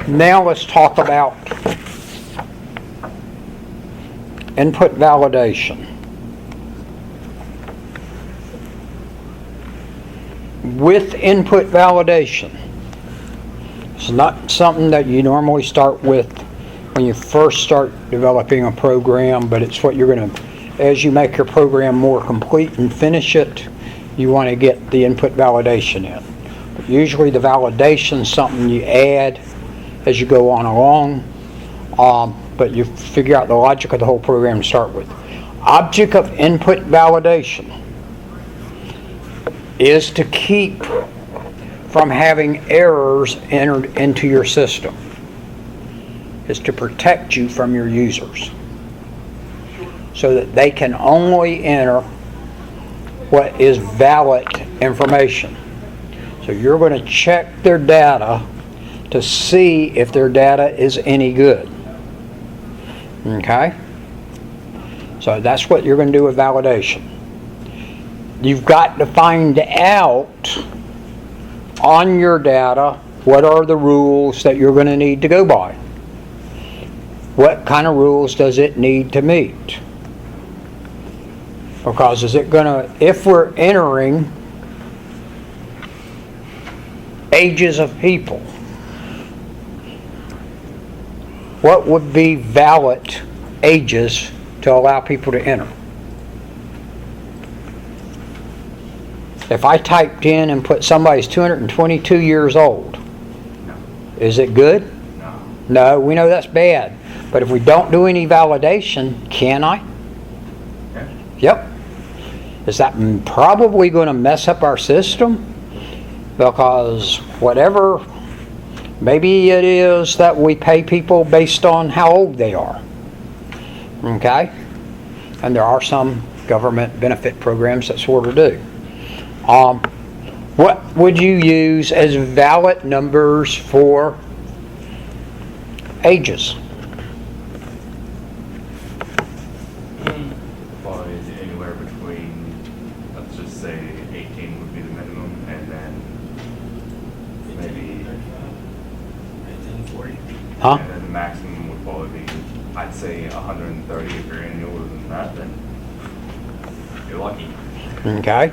Now let's talk about input validation. With input validation, it's not something that you normally start with when you first start developing a program, but it's what you're going to, as you make your program more complete and finish it, you want to get the input validation in. But usually the validation is something you add as you go on along, but you figure out the logic of the whole program to start with. Object of input validation is to keep from having errors entered into your system. Is to protect you from your users so that they can only enter what is valid information. So you're going to check their data to see if their data is any good. Okay? So that's what you're going to do with validation. You've got to find out on your data what are the rules that you're going to need to go by. What kind of rules does it need to meet? Because is it going to, if we're entering ages of people, what would be valid ages to allow people to enter? If I typed in and put somebody's 222 years old, is it good? No, we know that's bad. But if we don't do any validation, can I? Yep. Is that probably going to mess up our system? Because whatever, maybe it is that we pay people based on how old they are. Okay? And there are some government benefit programs that sort of do. What would you use as valid numbers for ages? Probably anywhere between, let's just say 18 would be the minimum, and then maybe 1940. Huh? And then the maximum would probably be, I'd say 130. If you're any older than that, then you're lucky. Okay.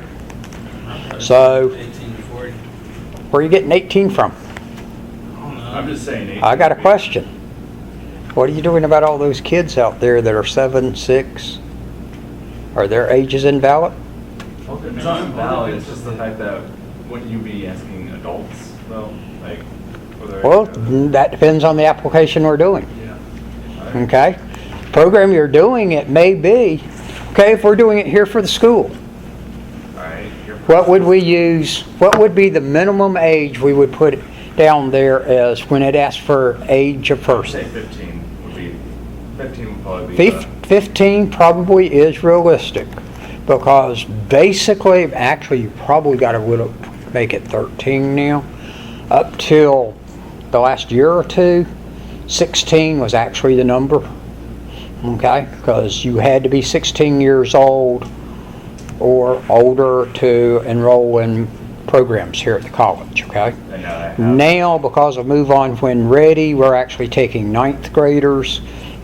So, 18 to 40. where are you getting 18 from? I don't know. I'm just saying 18. I got a question. What are you doing about all those kids out there that are 7, 6? Are their ages invalid? It's not invalid, it's just the fact that wouldn't you be asking adults, though? Like, Well, that depends on the application we're doing. Yeah. Okay? Program you're doing, it may be, okay, if we're doing it here for the school, Alright. what would we use, what would be the minimum age we would put down there as when it asks for age of Say person? 15 would be, 15 would probably be. 15 probably is realistic, because basically, actually you probably got to make it 13 now. Up till the last year or two, 16 was actually the number. Okay, because you had to be 16 years old or older to enroll in programs here at the college. Okay. And Now, because of Move On When Ready, we're actually taking 9th graders,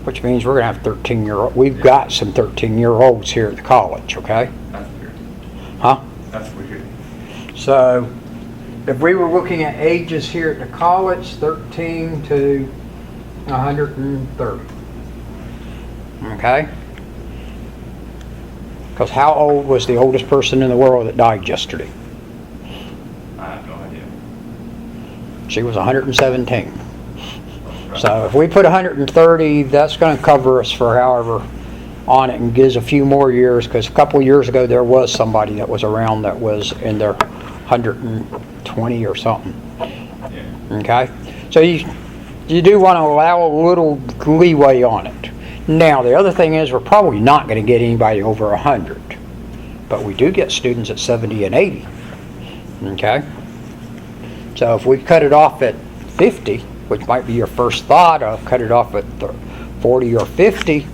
which means we're going to have 13-year-olds. We've got some 13-year-olds here at the college. Okay. That's weird. Huh? That's weird. So, if we were looking at ages here at the college, 13 to 130. Okay? Because how old was the oldest person in the world that died yesterday? I have no idea. She was 117. So if we put 130, that's going to cover us for however on it, and gives a few more years, because a couple of years ago there was somebody that was around that was in their 120 or something. Yeah. Okay? So you do want to allow a little leeway on it. Now, the other thing is we're probably not going to get anybody over 100. But we do get students at 70 and 80. Okay? So if we cut it off at 50, which might be your first thought of cut it off at 40 or 50,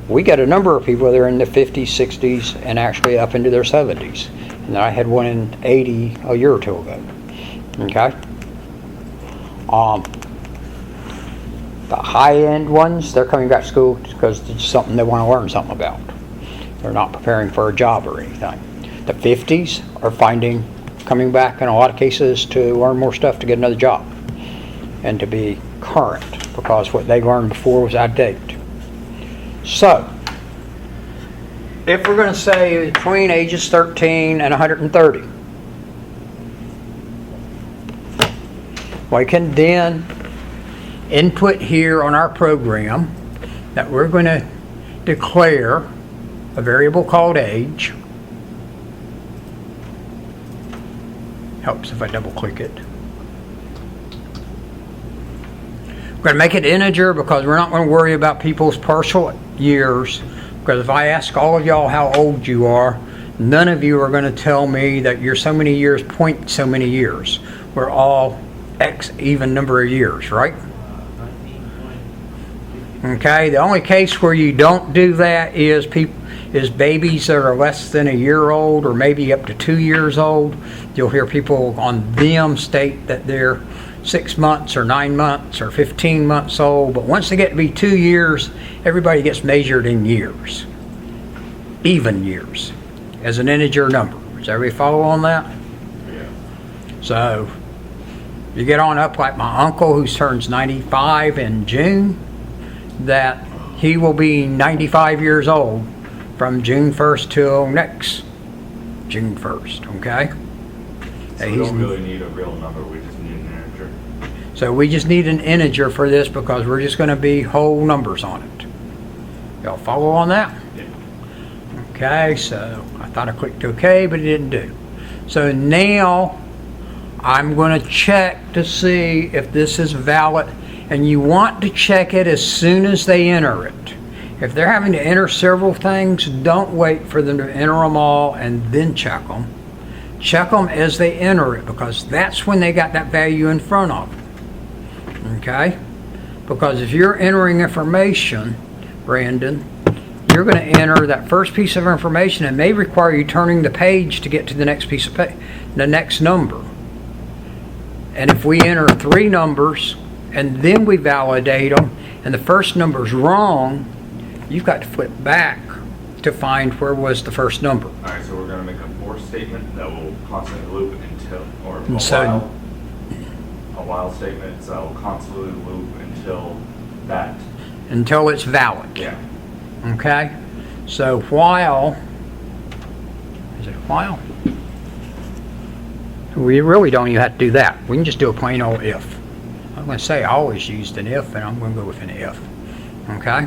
we get a number of people that are in the 50s, 60s, and actually up into their 70s. And I had one in 80 a year or two ago. Okay? The high-end ones, they're coming back to school because it's something they want to learn something about. They're not preparing for a job or anything. The 50s are coming back in a lot of cases to learn more stuff to get another job and to be current, because what they learned before was out of date. So, if we're going to say between ages 13 and 130, we can then input here on our program that we're going to declare a variable called age. Helps if I double click it. We're going to make it integer because we're not going to worry about people's partial years, because if I ask all of y'all how old you are, none of you are going to tell me that you're so many years, point so many years. We're all X even number of years, right? Okay, the only case where you don't do that is babies that are less than a year old or maybe up to 2 years old. You'll hear people on them state that they're 6 months or 9 months or 15 months old, but once they get to be 2 years, everybody gets measured in years, even years, as an integer number. Does everybody follow on that? Yeah. So you get on up like my uncle who turns 95 in June, that he will be 95 years old from June 1st till next June 1st, okay? So we don't really need a real number, we just need an integer. So we just need an integer for this because we're just going to be whole numbers on it. Y'all follow on that? Yeah. Okay, so I thought I clicked OK, but it didn't do. So now I'm going to check to see if this is valid, and you want to check it as soon as they enter it. If they're having to enter several things, don't wait for them to enter them all and then check them. Check them as they enter it, because that's when they got that value in front of them. Okay? Because if you're entering information, Brandon, you're going to enter that first piece of information and may require you turning the page to get to the next piece of the next number. And if we enter 3 numbers and then we validate them and the first number's wrong, you've got to flip back to find where was the first number. Alright, so we're going to make a for statement that will constantly loop until, or And so- a while statement that will constantly loop until it's valid. Yeah. Okay? So while, is it while? We really don't even have to do that. We can just do a plain old if. I'm going to say I always used an if, and I'm going to go with an if. Okay?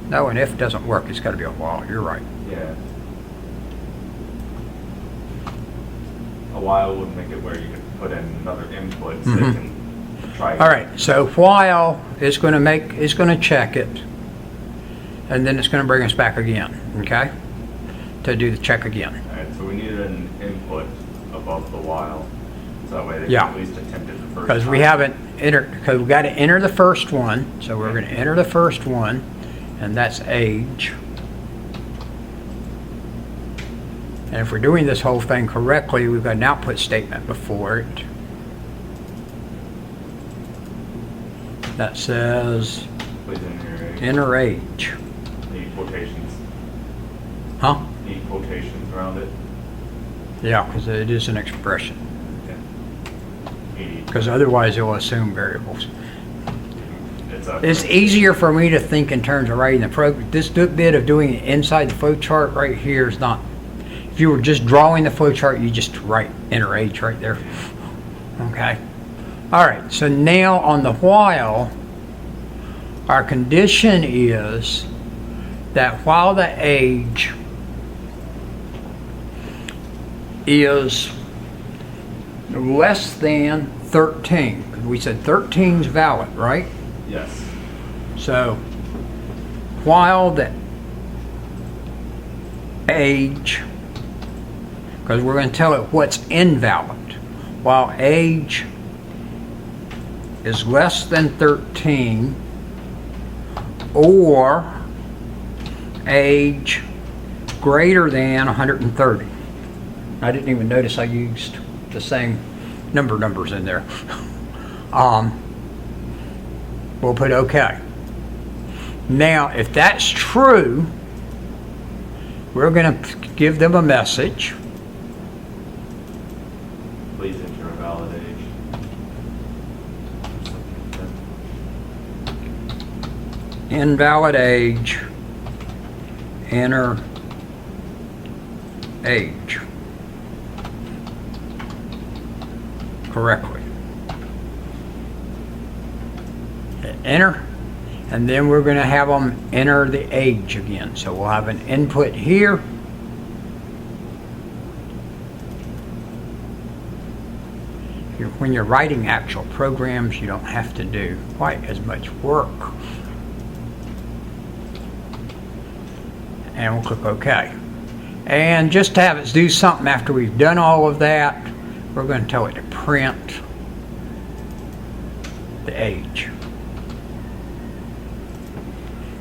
No, an if doesn't work. It's got to be a while. You're right. Yeah. A while would make it where you could put in another input so they can try it. All right. So while is going to check it, and then it's going to bring us back again. Okay? To do the check again. Alright, so we need an input above the while, so that way they Yeah. can at least attempt it the first time. Because we haven't entered, because we've got to enter the first one. So we're going to enter the first one, and that's age. And if we're doing this whole thing correctly, we've got an output statement before it that says Please enter age. enter age. Need quotations. Huh? Need quotations around it. Yeah, because it is an expression. Need. Because otherwise it'll assume variables. It's It's easier for me to think in terms of writing the program. This bit of doing it inside the flow chart right here is not. If you were just drawing the flow chart, you just write enter age right there. Okay. All right. So now on the while, our condition is that while the age is less than 13, because we said 13 is valid, right? Yes. So while the age, because we're going to tell it what's invalid, while age is less than 13 or age greater than 130. I didn't even notice I used the same numbers in there. we'll put OK. Now, if that's true, we're going to give them a message. Please enter a valid age. Invalid age, enter age correctly. Enter, and then we're going to have them enter the age again. So we'll have an input here. When you're writing actual programs, you don't have to do quite as much work. And we'll click OK. And just to have it do something after we've done all of that, we're going to tell it to print the age.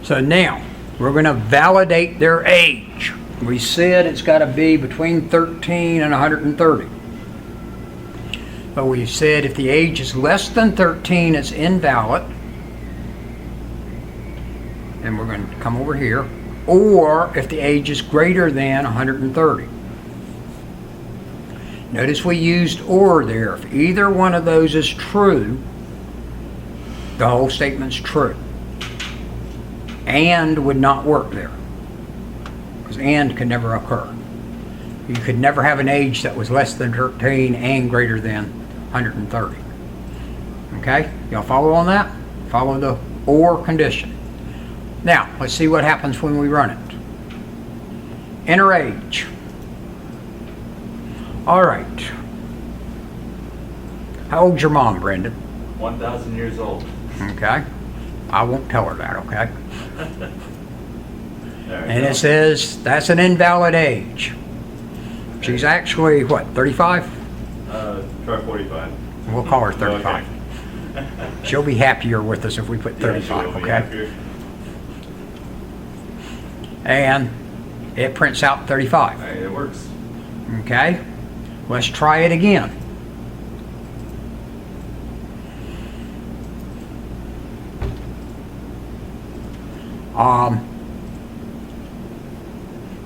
So now, we're going to validate their age. We said it's got to be between 13 and 130. But we said if the age is less than 13, it's invalid. And we're going to come over here. Or if the age is greater than 130. Notice we used or there. If either one of those is true, the whole statement's true. And would not work there. Because and can never occur. You could never have an age that was less than 13 and greater than 130. Okay? Y'all follow on that? Follow the or condition. Now, let's see what happens when we run it. Enter age. All right. How old's your mom, Brendan? 1,000 years old. Okay. I won't tell her that, okay? There we And go. it says that's an invalid age. She's actually, what, 35? Try 45. We'll call her 35. Okay. She'll be happier with us if we put Yeah, 35, she will be okay? happier. And it prints out 35. Alright, it works. Okay? Let's try it again.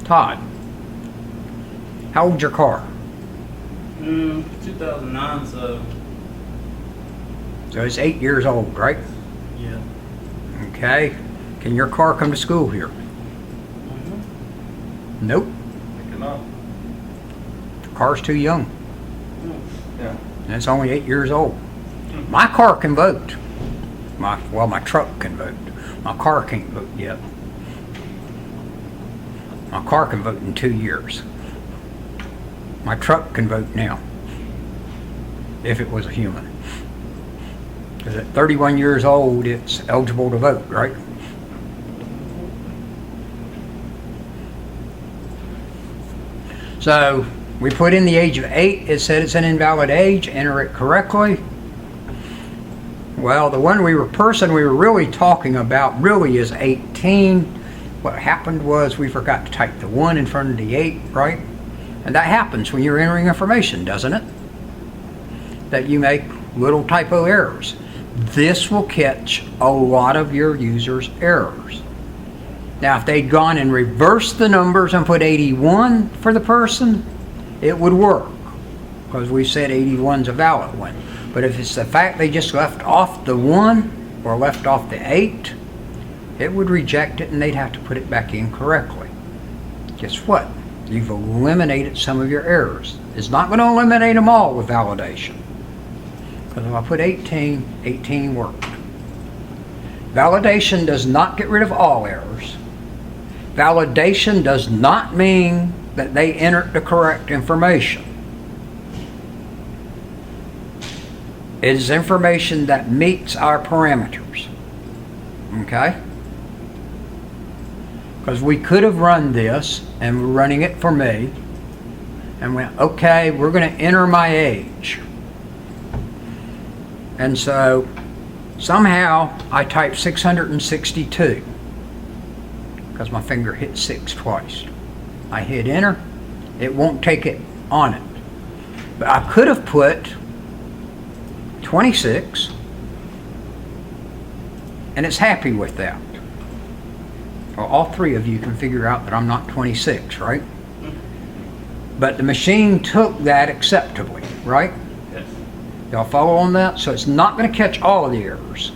Todd, how old's your car? 2009, so So it's 8 years old, right? yeah. Okay. Can your car come to school here? Nope. Pick him up. The car's too young. Yeah. And it's only 8 years old. My car can vote. My truck can vote. My car can't vote yet. My car can vote in 2 years. My truck can vote now. If it was a human. Because at 31 years old, it's eligible to vote, right? So we put in the age of 8. It said it's an invalid age. Enter it correctly. Well, the person we were really talking about really is 18. What happened was we forgot to type the 1 in front of the 8, right? And that happens when you're entering information, doesn't it? That you make little typo errors. This will catch a lot of your users' errors. Now, if they'd gone and reversed the numbers and put 81 for the person, it would work. Because we said 81's a valid one. But if it's the fact they just left off the 1 or left off the 8, it would reject it and they'd have to put it back in correctly. Guess what? You've eliminated some of your errors. It's not going to eliminate them all with validation. Because if I put 18, 18 worked. Validation does not get rid of all errors. Validation does not mean that they entered the correct information. It is information that meets our parameters. Okay? Because we could have run this, and we're running it for me, and went, okay, we're going to enter my age. And so, somehow, I typed 662, because my finger hit 6 twice. I hit enter, it won't take it on it. But I could have put 26, and it's happy with that. Well, all three of you can figure out that I'm not 26, right? But the machine took that acceptably, right? Yes. Y'all follow on that? So it's not going to catch all of the errors,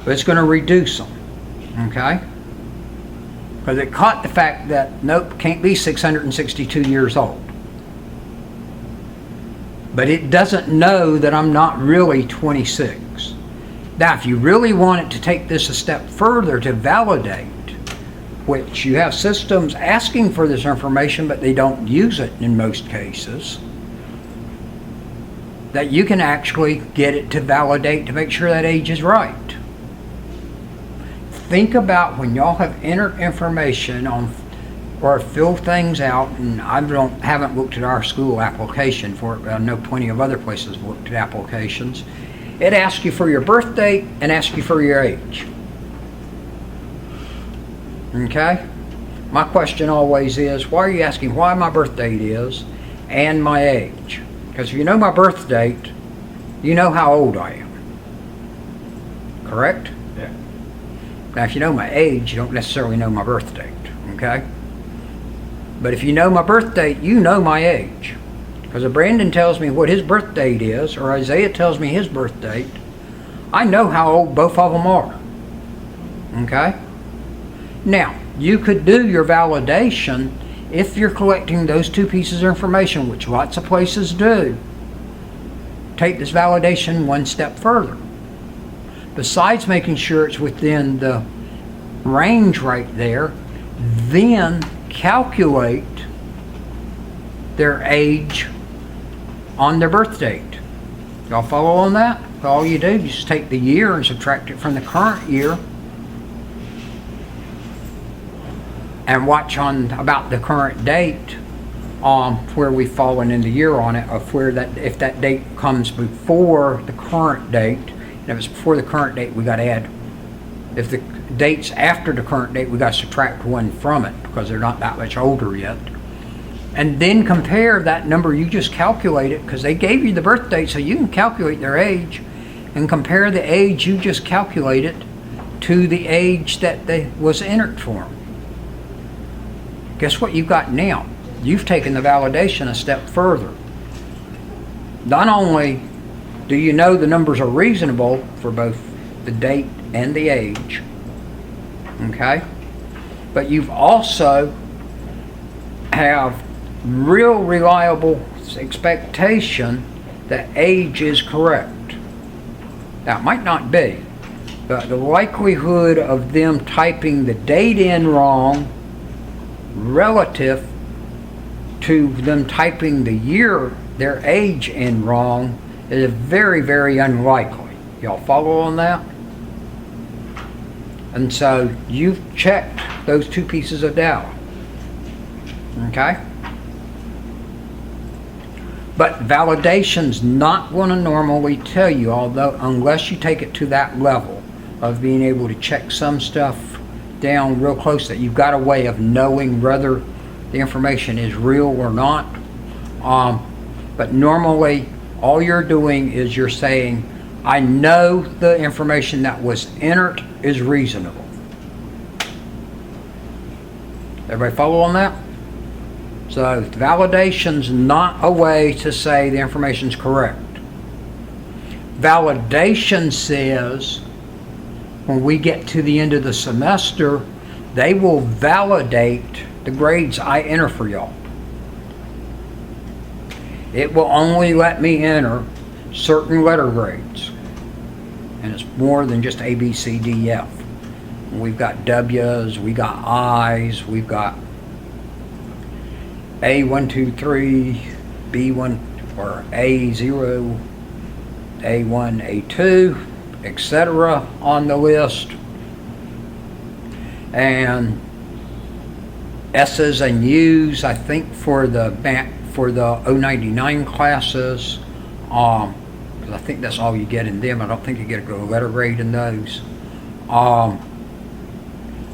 but it's going to reduce them, okay? Because it caught the fact that, nope, can't be 662 years old. But it doesn't know that I'm not really 26. Now, if you really want it to take this a step further to validate, which you have systems asking for this information, but they don't use it in most cases, that you can actually get it to validate to make sure that age is right. Think about when y'all have entered information on or filled things out, and haven't looked at our school application for it, but I know plenty of other places have looked at applications. It asks you for your birth date and asks you for your age. Okay? My question always is, why are you asking why my birth date is and my age? Because if you know my birth date, you know how old I am. Correct? Yeah. Now, if you know my age, you don't necessarily know my birth date, okay? But if you know my birth date, you know my age. Because if Brandon tells me what his birth date is, or Isaiah tells me his birth date, I know how old both of them are, okay? Now, you could do your validation if you're collecting those two pieces of information, which lots of places do. Take this validation one step further. Besides making sure it's within the range right there, then calculate their age on their birth date. Y'all follow on that? All you do is just take the year and subtract it from the current year, and watch on about the current date where we've fallen in the year on it, of where that, if that date comes before the current date, and if it's before the current date, we got to add, if the date's after the current date, we got to subtract one from it because they're not that much older yet. And then compare that number you just calculated, because they gave you the birth date, so you can calculate their age, and compare the age you just calculated to the age that was entered for them. Guess what you've got now? You've taken the validation a step further. Not only do you know the numbers are reasonable for both the date and the age, okay? But you've also have real reliable expectation that age is correct. Now, it might not be, but the likelihood of them typing the date in wrong relative to them typing the year, their age in wrong, is very, very unlikely. Y'all follow on that? And so you've checked those two pieces of data. Okay? But validation's not going to normally tell you, although unless you take it to that level of being able to check some stuff down real close, that you've got a way of knowing whether the information is real or not. But normally all you're doing is you're saying, I know the information that was entered is reasonable. Everybody follow on that? So validation's not a way to say the information's correct. Validation says when we get to the end of the semester, they will validate the grades I enter for y'all. It will only let me enter certain letter grades. And it's more than just A, B, C, D, F. We've got W's, we got I's, we've got A1, 2, 3, B1, or A0, A1, A2, etc. on the list. And S's and U's, I think, for the 099 classes. I think that's all you get in them. I don't think you get a letter grade in those. Or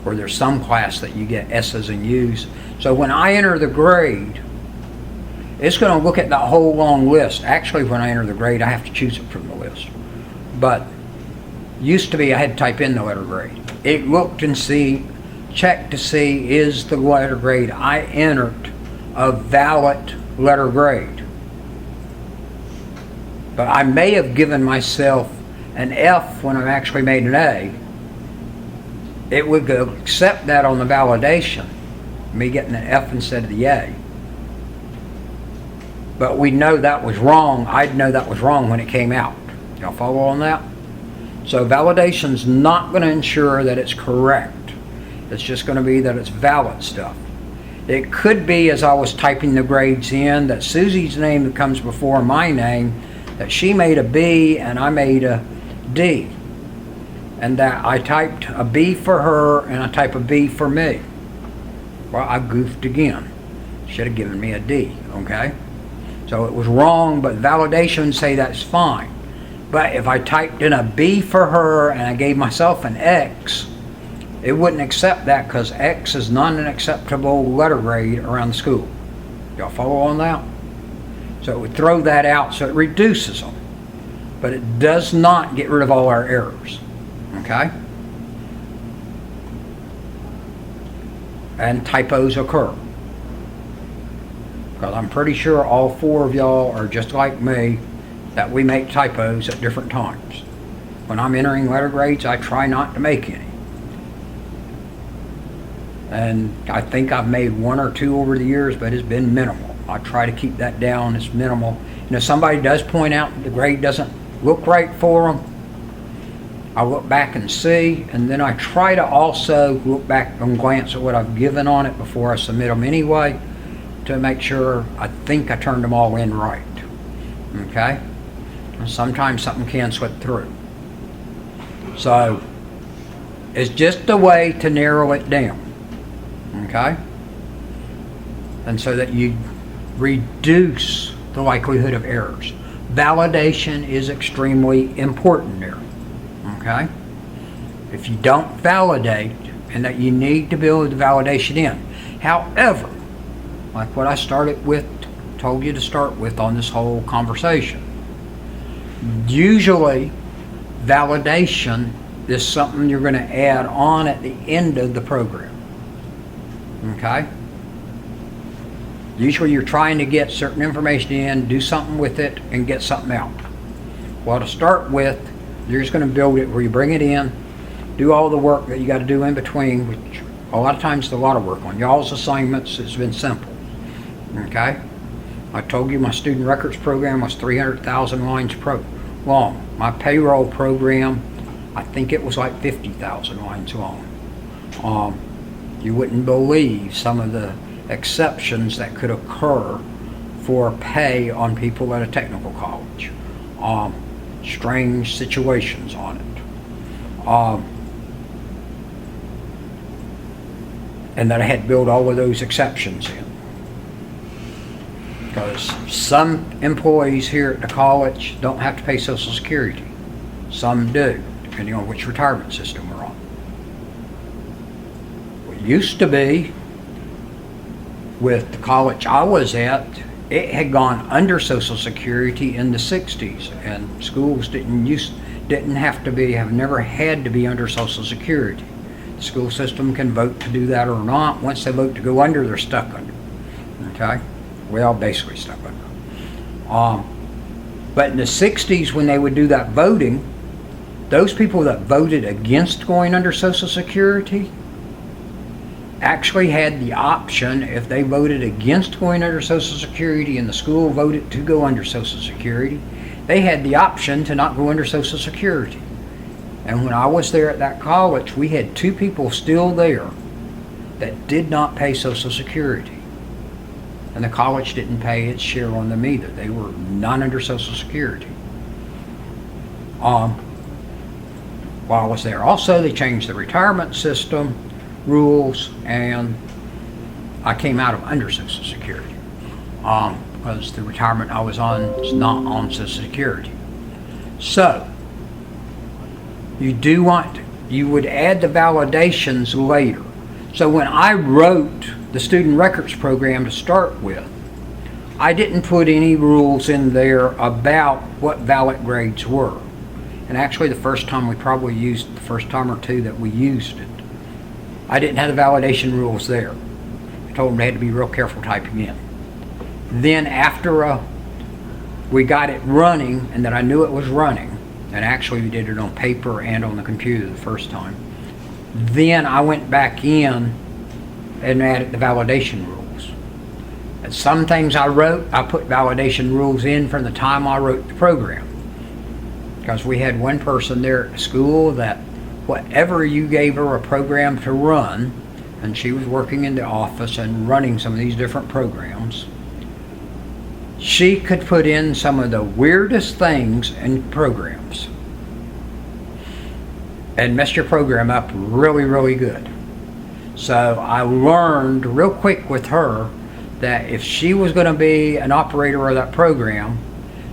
there's some class that you get S's and U's. So when I enter the grade, it's going to look at that whole long list. Actually, when I enter the grade, I have to choose it from the list. But Used to be I had to type in the letter grade. It looked and checked to see is the letter grade I entered a valid letter grade. But I may have given myself an F when I actually made an A. It would accept that on the validation, me getting an F instead of the A. But we know that was wrong. I'd know that was wrong when it came out. Y'all follow on that? So validation's not going to ensure that it's correct. It's just going to be that it's valid stuff. It could be, as I was typing the grades in, that Susie's name that comes before my name, that she made a B and I made a D. And that I typed a B for her and I type a B for me. Well, I goofed again. Should have given me a D, okay? So it was wrong, but validation say that's fine. But if I typed in a B for her and I gave myself an X, it wouldn't accept that because X is not an acceptable letter grade around the school. Y'all follow on that? So it would throw that out, so it reduces them. But it does not get rid of all our errors. Okay? And typos occur. Because I'm pretty sure all 4 of y'all are just like me, that we make typos at different times. When I'm entering letter grades, I try not to make any. And I think I've made 1 or 2 over the years, but it's been minimal. I try to keep that down as minimal. And if somebody does point out the grade doesn't look right for them, I look back and see, and then I try to also look back and glance at what I've given on it before I submit them anyway, to make sure I think I turned them all in right. Okay? And sometimes something can slip through. So, it's just a way to narrow it down. Okay? And so that you reduce the likelihood of errors. Validation is extremely important there. Okay? If you don't validate, and that you need to build the validation in. However, like what I told you to start with on this whole conversation, usually validation is something you're going to add on at the end of the program. Okay? Usually you're trying to get certain information in, do something with it, and get something out. Well, to start with, you're just going to build it where you bring it in, do all the work that you got to do in between, which a lot of times is a lot of work on. Y'all's assignments has been simple. Okay? I told you my student records program was 300,000 lines long. My payroll program, I think it was like 50,000 lines long. You wouldn't believe some of the exceptions that could occur for pay on people at a technical college. Strange situations on it. And that I had to build all of those exceptions in. Because some employees here at the college don't have to pay Social Security. Some do, depending on which retirement system we're on. What used to be, with the college I was at, it had gone under Social Security in the 60s, and schools have never had to be under Social Security. The school system can vote to do that or not. Once they vote to go under, they're stuck under. Okay? Well, basically stuck under. But in the 60s, when they would do that voting, those people that voted against going under Social Security actually had the option, if they voted against going under Social Security and the school voted to go under Social Security, they had the option to not go under Social Security. And when I was there at that college, we had 2 people still there that did not pay Social Security. And the college didn't pay its share on them either. They were not under Social Security. While I was there. Also, they changed the retirement system rules, and I came out of under Social Security because the retirement I was on is not on Social Security. So you would add the validations later. So when I wrote the student records program to start with, I didn't put any rules in there about what valid grades were. And actually the first time the first time or two that we used it, I didn't have the validation rules there. I told them they had to be real careful typing in. Then after we got it running, and that I knew it was running, and actually we did it on paper and on the computer the first time, then I went back in and added the validation rules. And some things I wrote, I put validation rules in from the time I wrote the program. Because we had one person there at school that whatever you gave her a program to run, and she was working in the office and running some of these different programs, she could put in some of the weirdest things in programs and mess your program up really, really good. So I learned real quick with her that if she was going to be an operator of that program,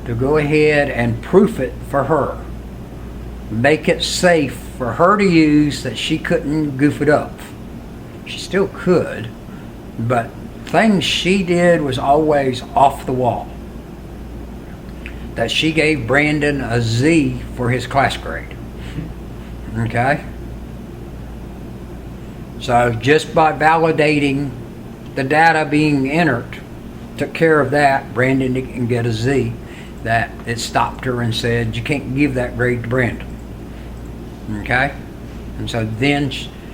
to go ahead and proof it for her. Make it safe for her to use, that she couldn't goof it up. She still could, but things she did was always off the wall. That she gave Brandon a Z for his class grade. Okay? So just by validating the data being entered, took care of that, Brandon didn't get a Z. That it stopped her and said, you can't give that grade to Brandon. Okay? And so then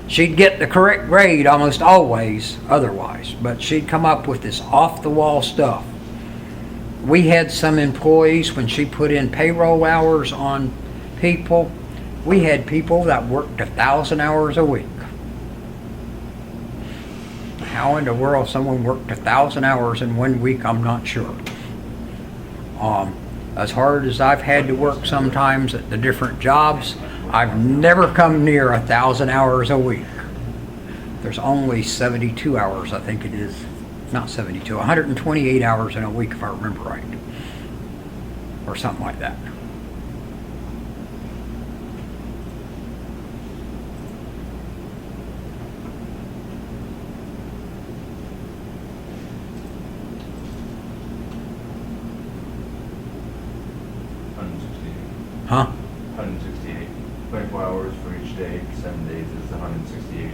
she'd get the correct grade almost always otherwise, but she'd come up with this off-the-wall stuff. We had some employees, when she put in payroll hours on people, we had people that worked 1,000 hours a week. How in the world someone worked 1,000 hours in 1 week, I'm not sure. As hard as I've had to work sometimes at the different jobs, I've never come near 1,000 hours a week. There's only 72 hours, I think it is. Not 72, 128 hours in a week if I remember right. Or something like that. Huh? 168. 24 hours for each day, 7 days is 168.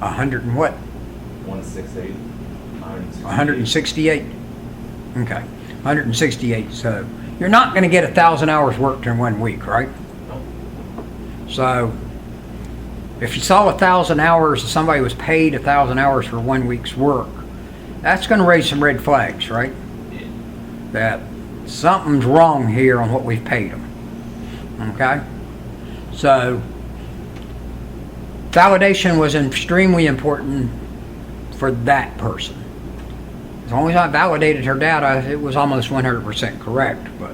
100 and what? 168. 168. Okay, 168. So you're not going to get 1,000 hours worked in 1 week, right? Nope. So if you saw 1,000 hours, if somebody was paid 1,000 hours for 1 week's work, that's going to raise some red flags, right? Yeah. That something's wrong here on what we've paid them. Okay? So validation was extremely important for that person. As long as I validated her data, it was almost 100% correct. But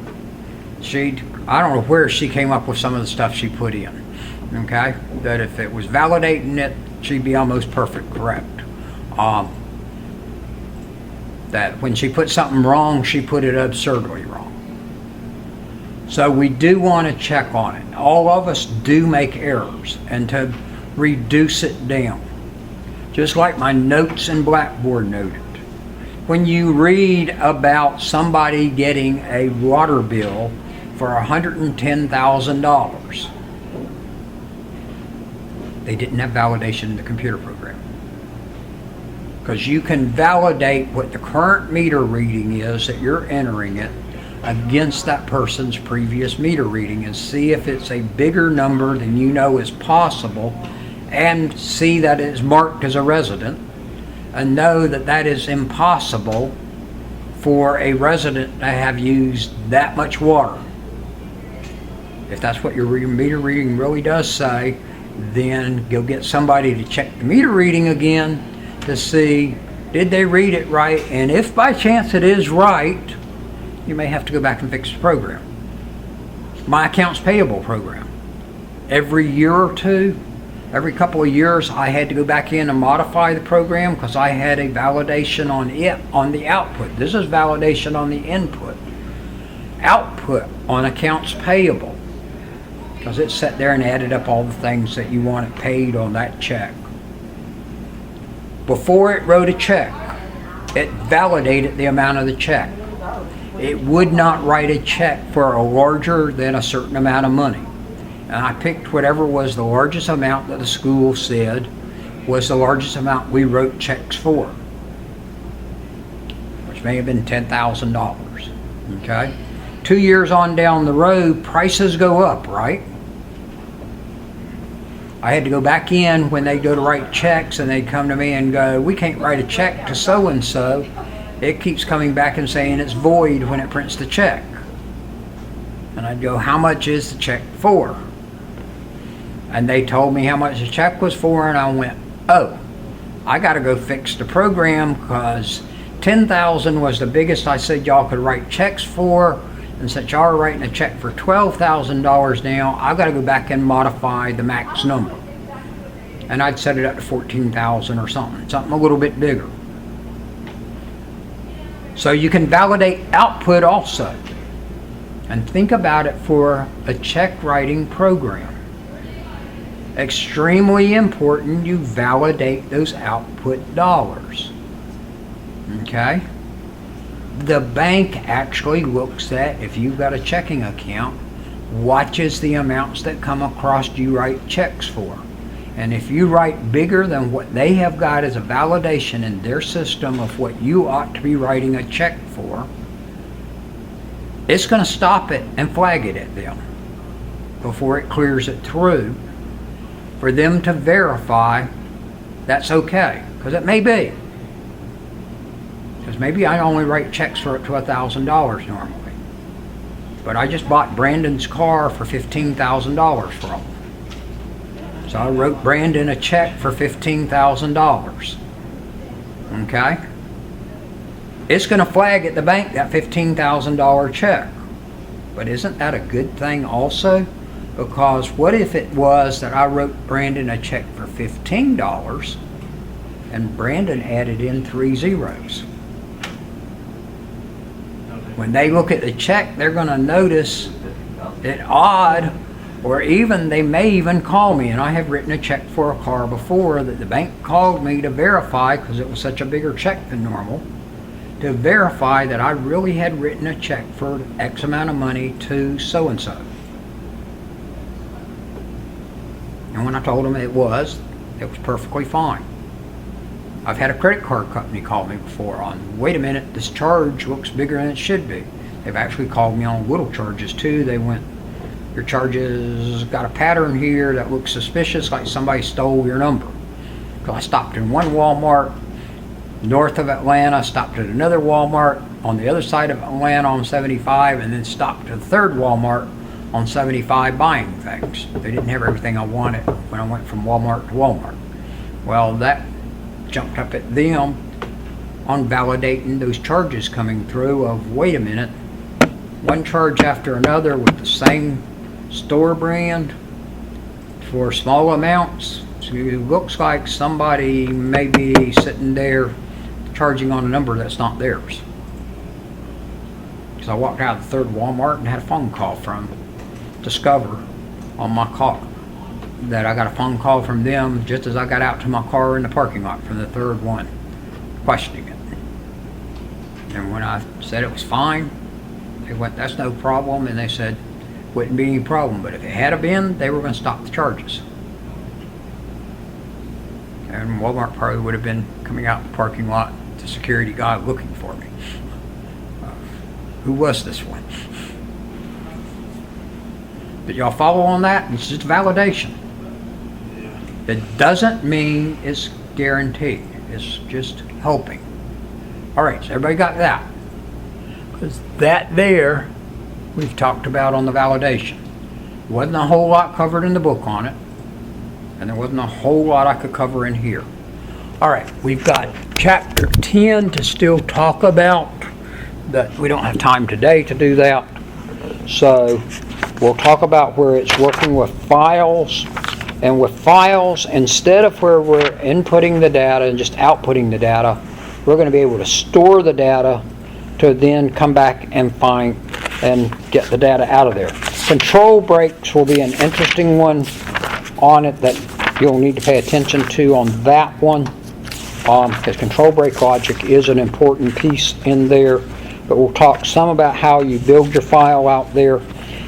I don't know where she came up with some of the stuff she put in. Okay? That if it was validating it, she'd be almost perfect correct. That when she put something wrong, she put it absurdly wrong. So we do want to check on it. All of us do make errors, and to reduce it down. Just like my notes in Blackboard noted. When you read about somebody getting a water bill for $110,000, they didn't have validation in the computer program. Because you can validate what the current meter reading is that you're entering it against that person's previous meter reading and see if it's a bigger number than you know is possible, and see that it's marked as a resident, and know that that is impossible for a resident to have used that much water. If that's what your meter reading really does say, then go get somebody to check the meter reading again to see, did they read it right? And if by chance it is right, you may have to go back and fix the program. My accounts payable program. Every year or two, every couple of years, I had to go back in and modify the program because I had a validation on it, on the output. This is validation on the input. Output on accounts payable. Because it sat there and added up all the things that you wanted paid on that check. Before it wrote a check, it validated the amount of the check. It would not write a check for a larger than a certain amount of money. and I picked whatever was the largest amount that the school said was the largest amount we wrote checks for, which may have been $10,000. Okay? 2 years on down the road, prices go up, right? I had to go back in when they go to write checks, and they'd come to me and go, we can't write a check to so-and-so. It keeps coming back and saying it's void when it prints the check. And I'd go, how much is the check for? And they told me how much the check was for, and I went, oh, I got to go fix the program, because $10,000 was the biggest I said y'all could write checks for, and since y'all are writing a check for $12,000 now, I've got to go back and modify the max number. And I'd set it up to $14,000 or something a little bit bigger. So you can validate output also. And think about it for a check writing program. Extremely important you validate those output dollars. Okay? The bank actually looks at, if you've got a checking account, watches the amounts that come across you write checks for. And if you write bigger than what they have got as a validation in their system of what you ought to be writing a check for, it's going to stop it and flag it at them before it clears it through for them to verify that's okay. Because it may be. Because maybe I only write checks for up to $1,000 normally. But I just bought Brandon's car for $15,000 from him. So I wrote Brandon a check for $15,000. Okay? It's going to flag at the bank that $15,000 check. But isn't that a good thing also? Because what if it was that I wrote Brandon a check for $15 and Brandon added in 3 zeros? When they look at the check, they're going to notice it odd, or even they may even call me. And I have written a check for a car before that the bank called me to verify, because it was such a bigger check than normal, to verify that I really had written a check for X amount of money to so-and-so. And when I told them it was perfectly fine. I've had a credit card company call me before on, wait a minute, this charge looks bigger than it should be. They've actually called me on little charges too. They went, your charges got a pattern here that looks suspicious, like somebody stole your number. So I stopped in one Walmart north of Atlanta, stopped at another Walmart on the other side of Atlanta on 75, and then stopped at the third Walmart on 75 buying things. They didn't have everything I wanted when I went from Walmart to Walmart. Well, that jumped up at them on validating those charges coming through of, wait a minute, one charge after another with the same store brand for small amounts. So it looks like somebody may be sitting there charging on a number that's not theirs. Because I walked out of the third Walmart and had a phone call from Discover on my car. That I got a phone call from them just as I got out to my car in the parking lot from the third one, questioning it. And when I said it was fine, they went, that's no problem, and they said, wouldn't be any problem, but if it had been, they were going to stop the charges. And Walmart probably would have been coming out in the parking lot, the security guy looking for me. Who was this one? But y'all follow on that? It's just validation. It doesn't mean it's guaranteed. It's just helping. All right, so everybody got that? Because that there, we've talked about on the validation. Wasn't a whole lot covered in the book on it, and there wasn't a whole lot I could cover in here. All right, we've got chapter 10 to still talk about, but we don't have time today to do that. So we'll talk about where it's working with files. And with files, instead of where we're inputting the data and just outputting the data, we're going to be able to store the data to then come back and find and get the data out of there. Control breaks will be an interesting one on it that you'll need to pay attention to on that one, because control break logic is an important piece in there. But we'll talk some about how you build your file out there.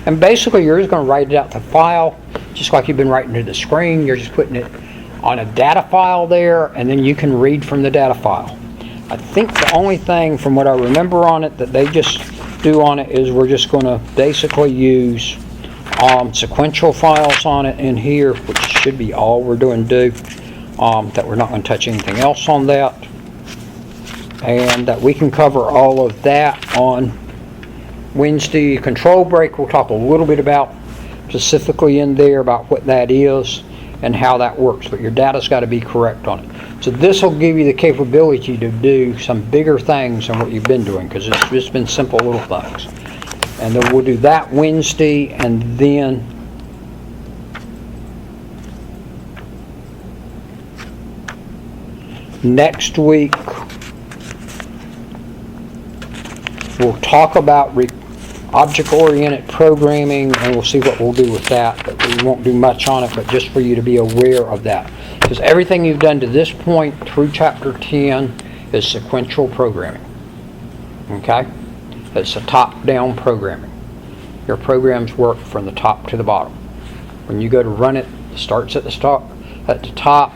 And basically, you're just going to write it out to file, just like you've been writing to the screen. You're just putting it on a data file there, and then you can read from the data file. I think the only thing from what I remember on it that they just do on it is we're just going to basically use sequential files on it in here, which should be all we're doing that we're not going to touch anything else on that, and that we can cover all of that on Wednesday. Control break, we'll talk a little bit about specifically in there about what that is and how that works, but your data's got to be correct on it. So this will give you the capability to do some bigger things than what you've been doing, because it's just been simple little things. And then we'll do that Wednesday, and then next week we'll talk about object-oriented programming, and we'll see what we'll do with that, but we won't do much on it, but just for you to be aware of that. Because everything you've done to this point through Chapter 10 is sequential programming. Okay? It's a top-down programming. Your programs work from the top to the bottom. When you go to run it, it starts at the top,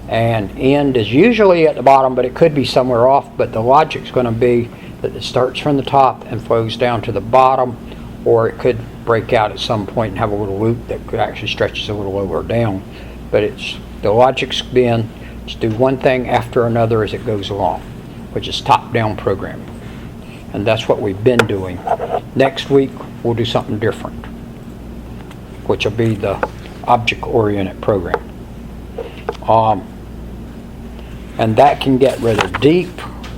and end is usually at the bottom, but it could be somewhere off, but the logic's going to be that it starts from the top and flows down to the bottom, or it could break out at some point and have a little loop that could actually stretches a little lower down. But the logic's been to do one thing after another as it goes along, which is top-down programming. And that's what we've been doing. Next week, we'll do something different, which will be the object-oriented program. And that can get rather deep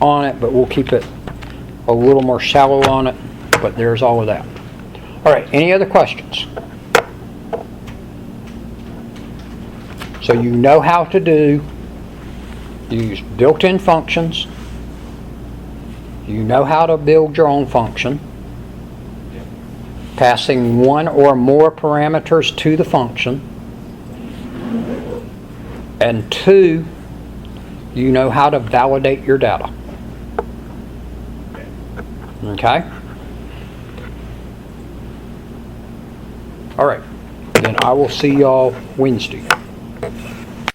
on it, but we'll keep it a little more shallow on it, but there's all of that. All right, any other questions? So you know how to use built-in functions. You know how to build your own function, passing one or more parameters to the function, and two, you know how to validate your data. Okay? All right. Then I will see y'all Wednesday.